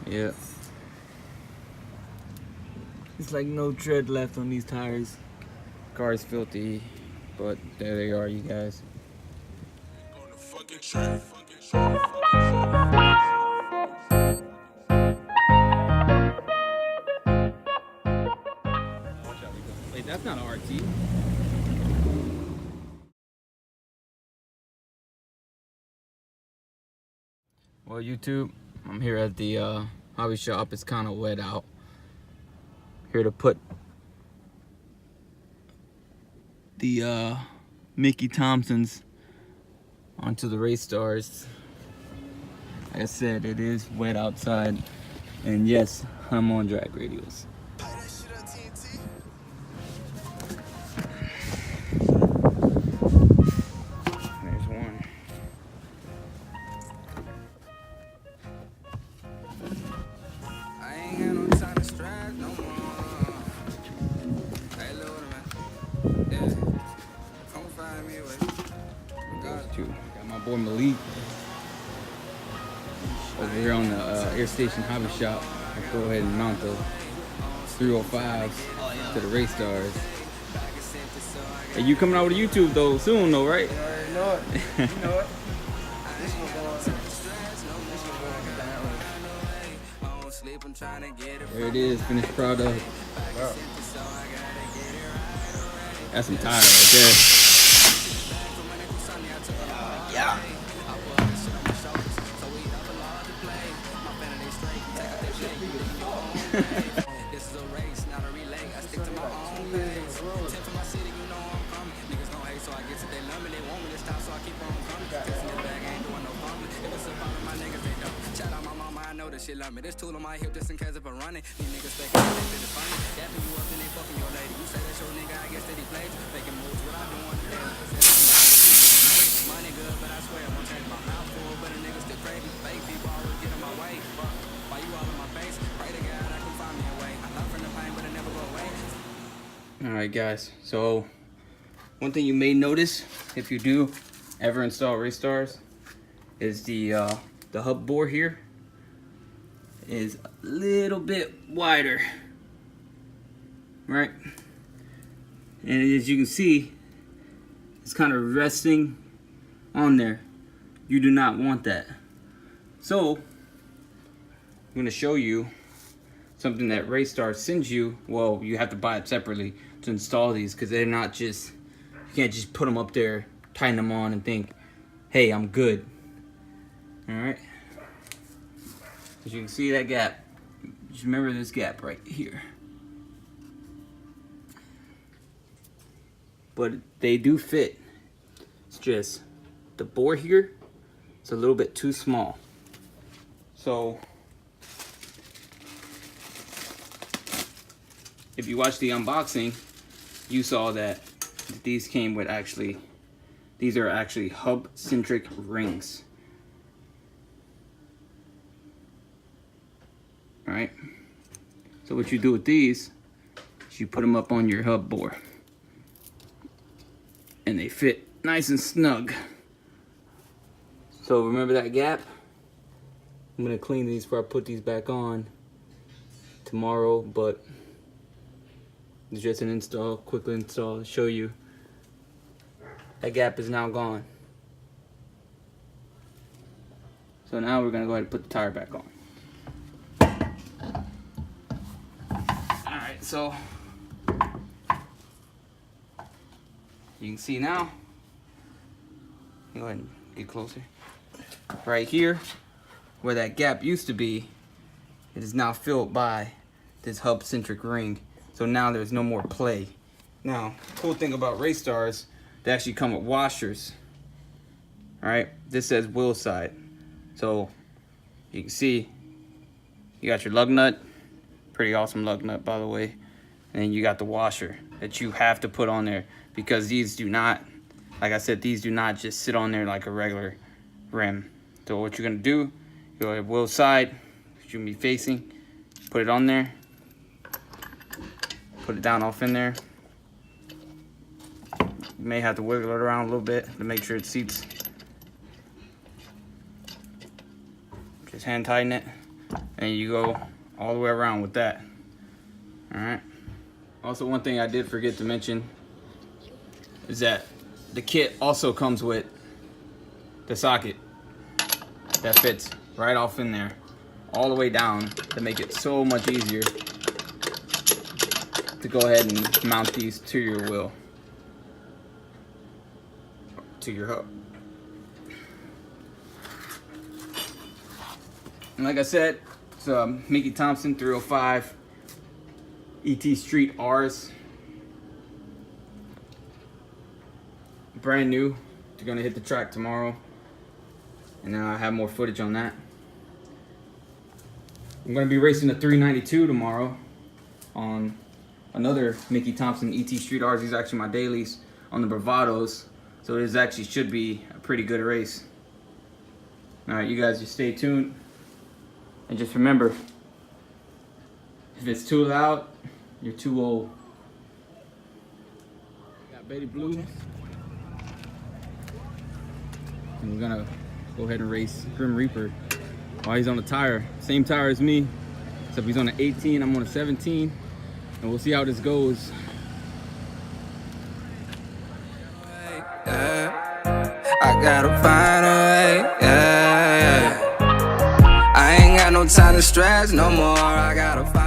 Yeah. It's like no tread left on these tires. Car is filthy, but there they are, you guys. Wait, that's not an RT. Well, YouTube, I'm here at the hobby shop. It's kind of wet out. Here to put the Mickey Thompsons onto the Racestars. Like I said, it is wet outside, and yes, I'm on drag radials. There's one. I ain't got no time to strive no more. Hey, little man. Yeah. Come find me away. Got my boy Malik over here on the Air Station Hobby Shop. Let's go ahead and mount the 305s to the Racestars. Hey, you coming out with a YouTube though soon though, right? You already know it. You know it. This one going. There it is, finished product. Wow. That's some tire right there. Yeah. This is a race, not a relay. I stick to my own pace. Tip to my city, you know I'm coming. Niggas gon' hate, so I get to their limit. They want me to stop, so I keep on coming. Fixing the bag, ain't doing no fumbling. If it's a problem, my niggas, they don't. Shout out my mama, I know that she love me. This tool on my hip, just in case if I run it. These niggas faking, they think it's funny. Dapping you up, then they fucking your lady. You say that's your nigga, I guess that he plays. Making moves, what I do on the daily. Money good, but I swear I'm gonna change my mouth full. But a nigga still crazy. Fake people always get in my way. Why you all in my face? Pray to God I can find me a way. I love from the pain, but it never go away. Alright guys, so one thing you may notice if you do ever install Racestars is the hub bore here is a little bit wider, right? And as you can see, it's kind of resting on there. You do not want that. So I'm going to show you something that Racestar sends you. Well, you have to buy it separately to install these because they're not just, you can't just put them up there, tighten them on and think, hey, I'm good. All right. As you can see that gap, just remember this gap right here. But they do fit. It's just the bore here, it's a little bit too small. So if you watch the unboxing, you saw that these came with these are actually hub-centric rings. All right. So what you do with these is you put them up on your hub bore, and they fit nice and snug. So remember that gap? I'm gonna clean these before I put these back on tomorrow, but it's just an install, quick install to show you. That gap is now gone. So now we're gonna go ahead and put the tire back on. Alright, so you can see now. Go ahead and get closer. Right here, where that gap used to be, it is now filled by this hub-centric ring. So now there's no more play. Now, cool thing about Racestars, they actually come with washers. All right, this says wheel side. So you can see, you got your lug nut, pretty awesome lug nut by the way. And then you got the washer that you have to put on there because these do not, like I said, these do not just sit on there like a regular rim. So what you're gonna do, go ahead, wheel side, which you're gonna be facing, put it on there, put it down off in there. You may have to wiggle it around a little bit to make sure it seats. Just hand tighten it, and you go all the way around with that. All right. Also, one thing I did forget to mention is that the kit also comes with the socket that fits right off in there, all the way down, to make it so much easier to go ahead and mount these to your wheel, to your hub. And like I said, it's Mickey Thompson 305 ET Street R's. Brand new. They're gonna hit the track tomorrow, and then I'll have more footage on that. I'm gonna be racing the 392 tomorrow on another Mickey Thompson ET Street R's. These are actually my dailies on the Bravados, so it actually should be a pretty good race. All right, you guys just stay tuned, and just remember, if it's too loud, you're too old. Got Betty Blue, and we're gonna go ahead and race Grim Reaper while he's on the tire. Same tire as me, except he's on an 18, I'm on a 17, and we'll see how this goes. I gotta find a way, yeah. I ain't got no time to stress no more. I gotta find